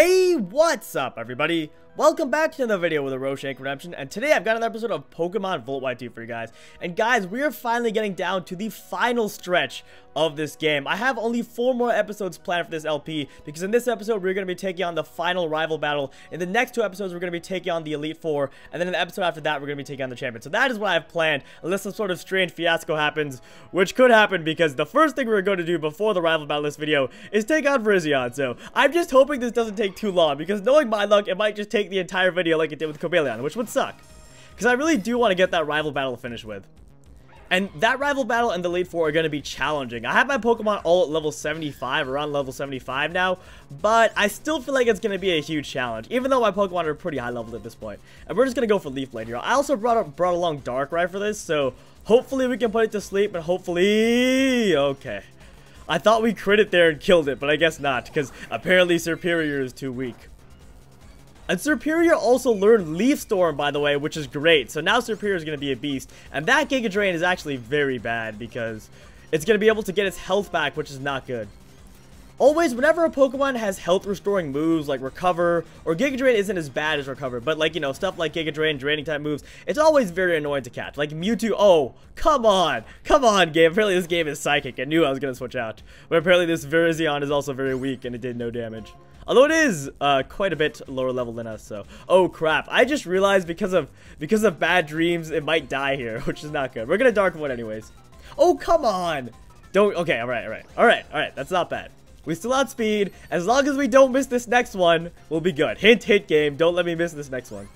Hey, what's up, everybody? Welcome back to another video with a Reshiram Redemption, and today I've got another episode of Pokemon Volt Y2 for you guys. And guys, we are finally getting down to the final stretch of this game. I have only 4 more episodes planned for this LP, because in this episode we're going to be taking on the final rival battle. In the next 2 episodes we're going to be taking on the Elite Four, and then in the episode after that we're going to be taking on the champion. So that is what I've planned, unless some sort of strange fiasco happens, which could happen, because the first thing we're going to do before the rival battle this video is take on Reshiram. So I'm just hoping this doesn't take too long, because knowing my luck, it might just take the entire video like it did with Kyogre, which would suck, because I really do want to get that rival battle to finish with. And that rival battle and the Elite Four are going to be challenging. I have my Pokemon all at level 75, around level 75 now, but I still feel like it's going to be a huge challenge, even though my Pokemon are pretty high level at this point. And we're just going to go for Leaf Blade here. I also brought along Darkrai for this, so hopefully we can put it to sleep, and hopefully... Okay. I thought we crit it there and killed it, but I guess not, because apparently Superior is too weak. And Superior also learned Leaf Storm, by the way, which is great. So now Superior is going to be a beast. And that Giga Drain is actually very bad, because it's going to be able to get its health back, which is not good. Always, whenever a Pokemon has health restoring moves like Recover, or Giga Drain isn't as bad as Recover, but like, you know, stuff like Giga Drain, draining type moves, it's always very annoying to catch. Like Mewtwo, oh, come on, game. Apparently this game is psychic. I knew I was going to switch out. But apparently this Reshiram is also very weak, and it did no damage. Although it is quite a bit lower level than us, so... Oh, crap. I just realized because of bad dreams, it might die here, which is not good. We're gonna Dark One anyways. Oh, come on! Don't... Okay, alright. That's not bad. We still outspeed. As long as we don't miss this next one, we'll be good. Hint, game. Don't let me miss this next one.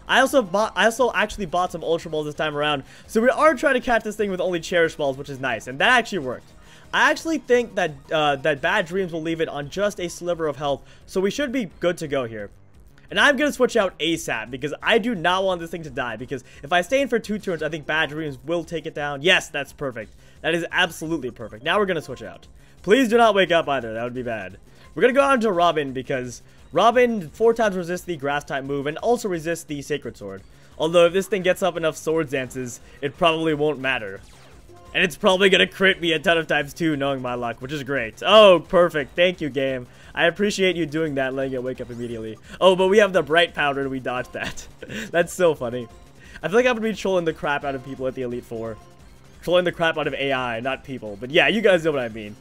I also actually bought some Ultra Balls this time around, so we are trying to catch this thing with only Cherish Balls, which is nice, and that actually worked. I actually think that that Bad Dreams will leave it on just a sliver of health, so we should be good to go here. And I'm going to switch out ASAP, because I do not want this thing to die, because if I stay in for 2 turns, I think Bad Dreams will take it down. Yes, that's perfect. That is absolutely perfect. Now we're going to switch out. Please do not wake up either. That would be bad. We're going to go on to Robin, because Robin 4 times resists the Grass-type move, and also resists the Sacred Sword. Although if this thing gets up enough Swords Dances, it probably won't matter. And it's probably going to crit me a ton of times too, knowing my luck, which is great. Oh, perfect. Thank you, game. I appreciate you doing that, letting it wake up immediately. Oh, but we have the Bright Powder and we dodged that. That's so funny. I feel like I'm going to be trolling the crap out of people at the Elite Four. Trolling the crap out of AI, not people. But yeah, you guys know what I mean.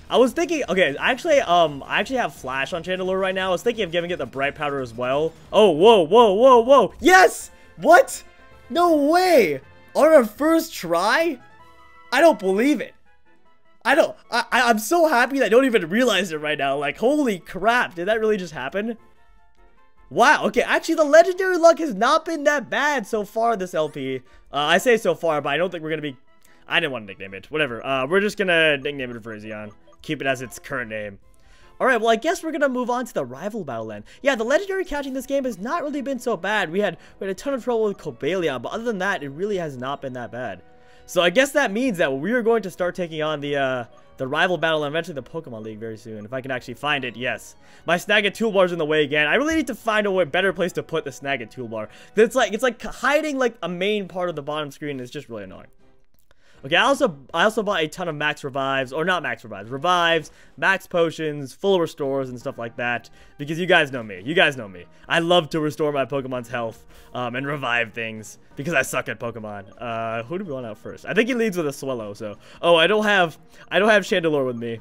I was thinking, okay, I actually have Flash on Chandelure right now. I was thinking of giving it the Bright Powder as well. Oh, whoa. Yes! What? No way! On our first try? I don't believe it. I'm so happy that I don't even realize it right now. Like, holy crap, did that really just happen? Wow, okay, actually the legendary luck has not been that bad so far this LP. I say so far, but I don't think we're gonna be... I didn't want to nickname it, whatever. We're just gonna nickname it Reshiram. Keep it as its current name. Alright, well I guess we're gonna move on to the rival battle then. Yeah, the legendary catching this game has not really been so bad. We had a ton of trouble with Cobalion, but other than that, it really has not been that bad. So I guess that means that we are going to start taking on the rival battle and eventually the Pokemon League very soon. If I can actually find it, yes. My Snagit toolbar's in the way again. I really need to find a better place to put the Snagit toolbar. It's like hiding like a main part of the bottom screen. It's just really annoying. Okay, I also bought a ton of max revives, or not max revives, revives, max potions, full restores, and stuff like that, because you guys know me. I love to restore my Pokemon's health, and revive things, because I suck at Pokemon. Who do we want out first? I think he leads with a Swallow, so... Oh, I don't have Chandelure with me.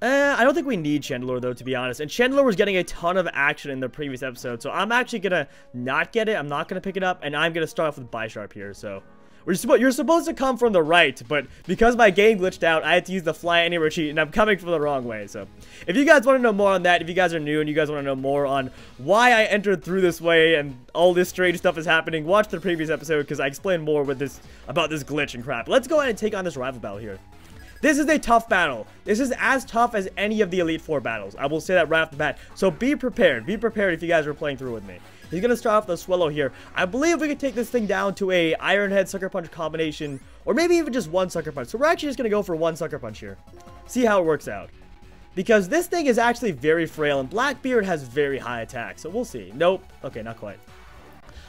I don't think we need Chandelure, though, to be honest. And Chandelure was getting a ton of action in the previous episode, so I'm actually gonna not get it. I'm not gonna pick it up, and I'm gonna start off with Bisharp here, so... You're supposed to come from the right, but because my game glitched out, I had to use the Fly Anywhere cheat, and I'm coming from the wrong way, so... If you guys want to know more on that, if you guys are new and you guys want to know more on why I entered through this way and all this strange stuff is happening, watch the previous episode, because I explained more about this glitch and crap. Let's go ahead and take on this rival battle here. This is a tough battle. This is as tough as any of the Elite Four battles. I will say that right off the bat. So be prepared. Be prepared if you guys are playing through with me. He's going to start off the Swallow here. I believe we can take this thing down to a Iron Head Sucker Punch combination, or maybe even just one Sucker Punch. So we're actually just going to go for one Sucker Punch here. See how it works out. Because this thing is actually very frail, and Blackbeard has very high attack. So we'll see. Nope. Okay, not quite.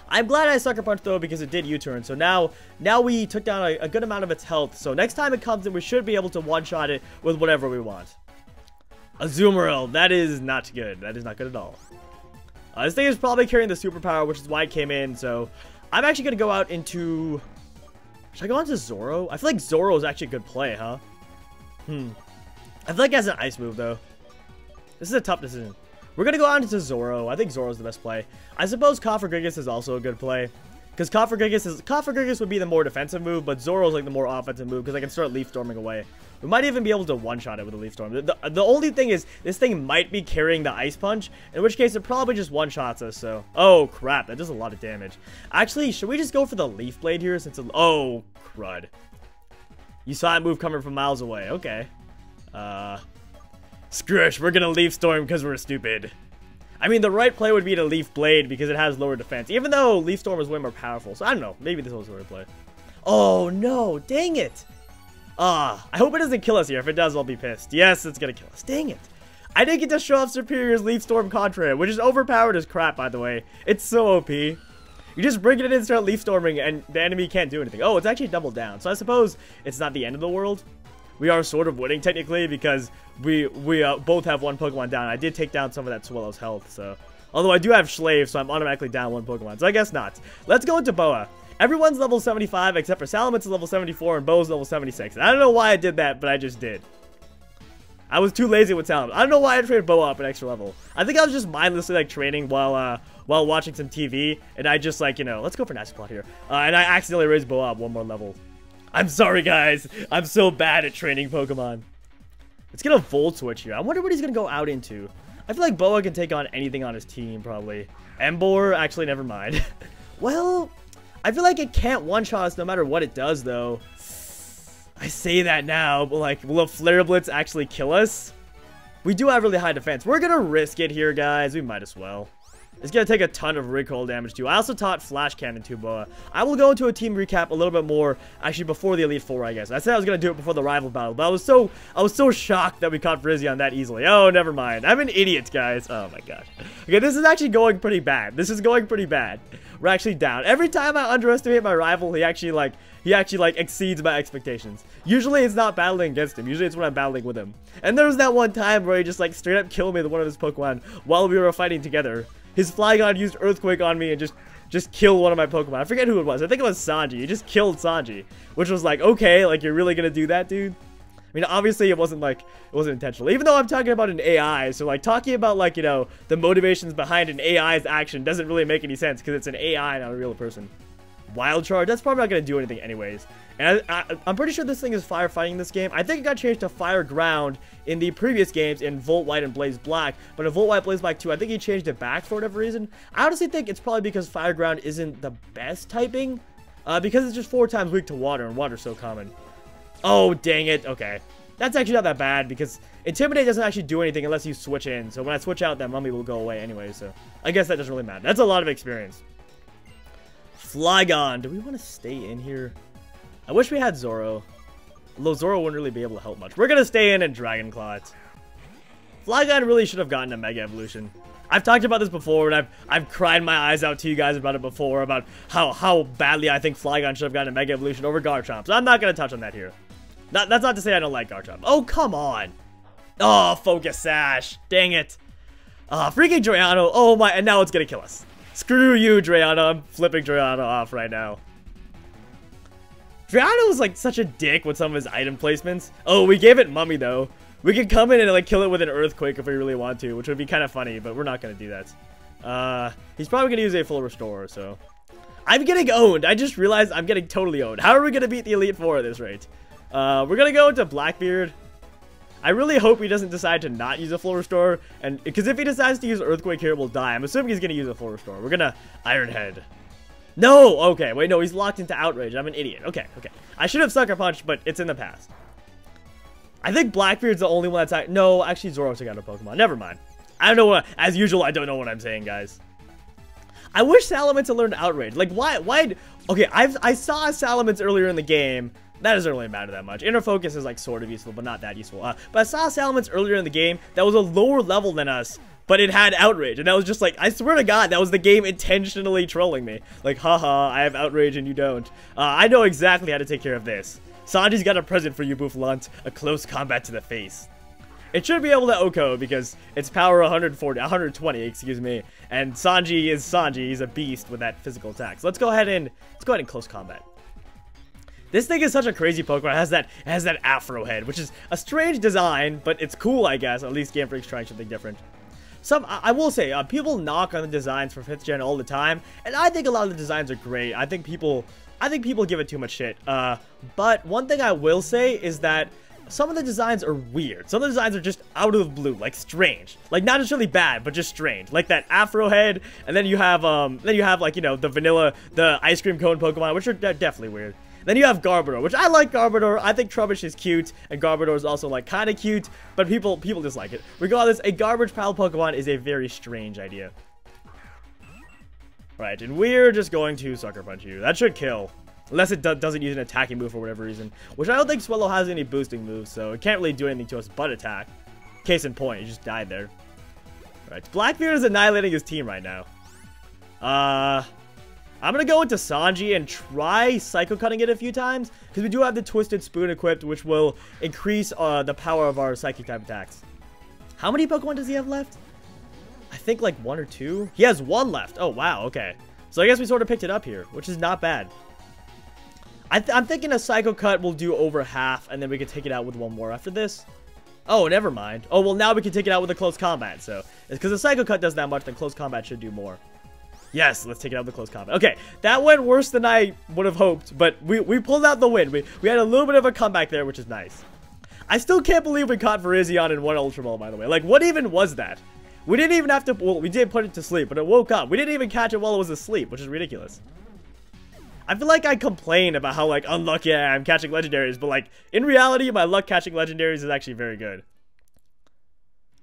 I'm glad I Sucker Punch though, because it did U-turn. So now we took down a good amount of its health. So next time it comes in, we should be able to one-shot it with whatever we want. Azumarill. That is not good. That is not good at all. This thing is probably carrying the superpower, which is why it came in. So I'm actually going to go out into... Should I go on to Zoro? I feel like Zoro is actually a good play, huh? I feel like it has an ice move, though. This is a tough decision. We're going to go on to Zoro. I think Zoro's the best play. I suppose Cofagrigus is also a good play. Because Cofagrigus would be the more defensive move, but Zoro's like the more offensive move because I can start Leaf Storming away. We might even be able to one-shot it with a Leaf Storm. The only thing is, this thing might be carrying the Ice Punch, in which case it probably just one-shots us, so... Oh, crap, that does a lot of damage. Actually, should we just go for the Leaf Blade here since it... Oh, crud. You saw that move coming from miles away. Okay. Scrooge, we're gonna Leaf Storm because we're stupid. I mean, the right play would be to Leaf Blade because it has lower defense, even though Leaf Storm is way more powerful. So, I don't know. Maybe this was the right play. Oh, no. Dang it. I hope it doesn't kill us here. If it does, I'll be pissed. Yes, it's gonna kill us. Dang it. I didn't get to show off Superior's Leaf Storm Contra, which is overpowered as crap, by the way. It's so OP. You just bring it in and start Leaf Storming, and the enemy can't do anything. Oh, it's actually doubled down. So I suppose it's not the end of the world. We are sort of winning, technically, because we both have one Pokemon down. I did take down some of that Swallow's health, so... Although I do have Slave, so I'm automatically down one Pokemon, so I guess not. Let's go into Boa. Everyone's level 75, except for Salamence is level 74, and Boa's level 76. I don't know why I did that, but I just did. I was too lazy with Salamence. I don't know why I traded Boa up an extra level. I think I was just mindlessly, like, training while watching some TV, and I just, like, you know... Let's go for Nice Plot here. And I accidentally raised Boa up one more level. I'm sorry, guys. I'm so bad at training Pokemon. It's gonna Volt Switch here. I wonder what he's gonna go out into. I feel like Boa can take on anything on his team, probably. Emboar? Actually, never mind. Well, I feel like it can't one-shot us no matter what it does, though. I say that now, but, like, will a Flare Blitz actually kill us? We do have really high defense. We're gonna risk it here, guys. We might as well. It's going to take a ton of recoil damage, too. I also taught Flash Cannon to Boa. I will go into a team recap a little bit more, actually, before the Elite Four, I guess. I said I was going to do it before the rival battle, but I was so shocked that we caught Virizion that easily. Oh, never mind. I'm an idiot, guys. Oh, my gosh. Okay, this is actually going pretty bad. This is going pretty bad. We're actually down. Every time I underestimate my rival, he actually exceeds my expectations. Usually, it's not battling against him. Usually, it's when I'm battling with him. And there was that one time where he just, like, straight up killed me with one of his Pokemon while we were fighting together. His Flygon used Earthquake on me and just killed one of my Pokemon. I forget who it was. I think it was Sanji. He just killed Sanji, which was like, okay, like, you're really gonna do that, dude? I mean, obviously, it wasn't intentional. Even though I'm talking about an AI, so, like, talking about, like, you know, the motivations behind an AI's action doesn't really make any sense because it's an AI, not a real person. Wild Charge, that's probably not gonna do anything anyways. And I'm pretty sure this thing is firefighting this game. I think it got changed to Fire Ground in the previous games in Volt White and Blaze Black. But in Volt White, Blaze Black 2, I think he changed it back for whatever reason. I honestly think it's probably because Fire Ground isn't the best typing. Because it's just 4 times weak to water, and water's so common. Oh, dang it. Okay. That's actually not that bad, because Intimidate doesn't actually do anything unless you switch in. So when I switch out, that Mummy will go away anyway. So I guess that doesn't really matter. That's a lot of experience. Flygon. Do we want to stay in here? I wish we had Zoro. Although Zoro wouldn't really be able to help much. We're going to stay in and Dragon Claw it. Flygon really should have gotten a Mega Evolution. I've talked about this before, and I've cried my eyes out to you guys about it before, about how badly I think Flygon should have gotten a Mega Evolution over Garchomp. So I'm not going to touch on that here. That's not to say I don't like Garchomp. Oh, come on. Oh, Focus Sash. Dang it. Freaking Drayano. Oh, my. And now it's going to kill us. Screw you, Drayano. I'm flipping Drayano off right now. Drayano was like such a dick with some of his item placements. Oh, we gave it Mummy though. We could come in and like kill it with an Earthquake if we really want to, which would be kind of funny, but we're not going to do that. He's probably going to use a full Restore, so. I'm getting owned. I just realized I'm getting totally owned. How are we going to beat the Elite Four at this rate? We're going to go into Blackbeard. I really hope he doesn't decide to not use a full Restore, and because if he decides to use Earthquake here, we'll die. I'm assuming he's going to use a full Restore. We're going to Iron Head. No! Okay, wait, no, he's locked into Outrage. I'm an idiot. Okay. I should have Sucker Punched, but it's in the past. I think Blackbeard's the only one that's... No, actually, Zoro took out a Pokemon. Never mind. I don't know what... As usual, I don't know what I'm saying, guys. I wish Salamence had learned Outrage. Like, why... Okay, I saw Salamence earlier in the game. That doesn't really matter that much. Inner Focus is, like, sort of useful, but not that useful. But I saw Salamence earlier in the game that was a lower level than us. But it had Outrage, and that was just like, I swear to God, that was the game intentionally trolling me. Like, haha, I have Outrage and you don't. I know exactly how to take care of this. Sanji's got a present for you, Bouffalant. A close combat to the face. It should be able to OHKO because it's power 120, excuse me. And Sanji is Sanji. He's a beast with that physical attack. So let's go ahead and close combat. This thing is such a crazy Pokemon. It has that afro head, which is a strange design, but it's cool, I guess. At least Game Freak's trying something different. I will say, people knock on the designs for 5th gen all the time, and I think a lot of the designs are great. I think people give it too much shit. But one thing I will say is that some of the designs are weird. Some of the designs are just out of the blue, like strange. Like not necessarily bad, but just strange. Like that afro head, and then you have like, you know, the ice cream cone Pokemon, which are definitely weird. Then you have Garbodor, which I like Garbodor. I think Trubbish is cute, and Garbodor is also, like, kind of cute, but people dislike it. Regardless, a garbage pile Pokemon is a very strange idea. Right, and we're just going to Sucker Punch you. That should kill. Unless it doesn't use an attacking move for whatever reason. Which I don't think Swellow has any boosting moves, so it can't really do anything to us but attack. Case in point, he just died there. Right, Blackbeard is annihilating his team right now. I'm going to go into Sanji and try Psycho Cutting it a few times, because we do have the Twisted Spoon equipped, which will increase the power of our Psychic type attacks. How many Pokemon does he have left? I think like 1 or 2. He has 1 left. Oh, wow, okay. So I guess we sort of picked it up here, which is not bad. I'm thinking a Psycho Cut will do over half, and then we can take it out with 1 more after this. Oh, never mind. Oh, well, now we can take it out with a Close Combat, so... It's because the Psycho Cut does that much, then Close Combat should do more. Yes, let's take it out with close combat. Okay, that went worse than I would have hoped, but we pulled out the win. We had a little bit of a comeback there, which is nice. I still can't believe we caught Virizion in 1 Ultra Ball, by the way. Like, what even was that? We didn't even have to... Well, we did put it to sleep, but it woke up. We didn't even catch it while it was asleep, which is ridiculous. I feel like I complained about how, like, unlucky I am catching legendaries, but, like, in reality, my luck catching legendaries is actually very good.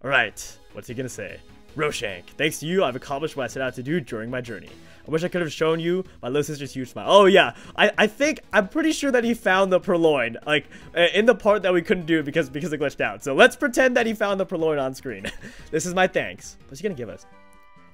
Alright, what's he gonna say? Roshank, thanks to you, I've accomplished what I set out to do during my journey. I wish I could have shown you my little sister's huge smile. Oh yeah, I'm pretty sure that he found the Purloin, like, in the part that we couldn't do because it glitched out. So let's pretend that he found the Purloin on screen. This is my thanks. What's he gonna give us?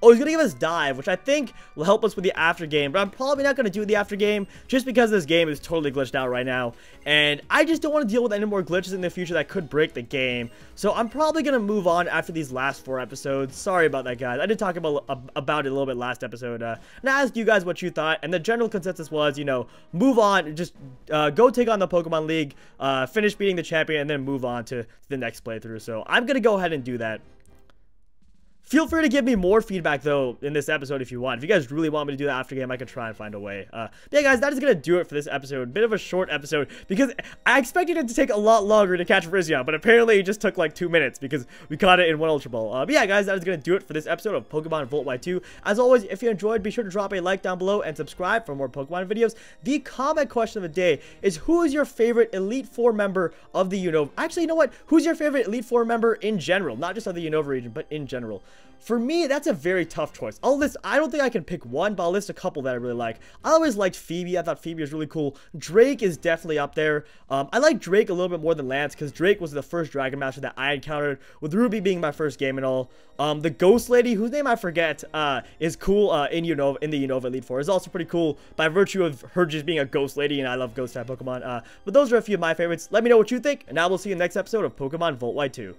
Oh, he's going to give us Dive, which I think will help us with the after game. But I'm probably not going to do the after game just because this game is totally glitched out right now. And I just don't want to deal with any more glitches in the future that could break the game. So I'm probably going to move on after these last 4 episodes. Sorry about that, guys. I did talk about it a little bit last episode. And I asked you guys what you thought. And the general consensus was, you know, move on. Just go take on the Pokemon League, finish beating the champion, and then move on to the next playthrough. So I'm going to go ahead and do that. Feel free to give me more feedback, though, in this episode if you want. If you guys really want me to do the after game, I could try and find a way. But yeah, guys, that is going to do it for this episode. Bit of a short episode, because I expected it to take a lot longer to catch Virizion, but apparently it just took like 2 minutes, because we caught it in 1 Ultra Ball. But yeah, guys, that is going to do it for this episode of Pokemon Volt Y2. As always, if you enjoyed, be sure to drop a like down below and subscribe for more Pokemon videos. The comment question of the day is, who is your favorite Elite Four member of the Unova? Actually, you know what? Who's your favorite Elite Four member in general? Not just of the Unova region, but in general. For me, that's a very tough choice. I don't think I can pick one, but I'll list a couple that I really like. I always liked Phoebe. I thought Phoebe was really cool. Drake is definitely up there. I like Drake a little bit more than Lance, because Drake was the first Dragon Master that I encountered, with Ruby being my first game and all. The Ghost Lady, whose name I forget, is cool in the Unova Elite Four. Is also pretty cool by virtue of her just being a Ghost Lady, and I love Ghost type Pokemon. But those are a few of my favorites. Let me know what you think, and I will see you in the next episode of Pokemon Volt Y2.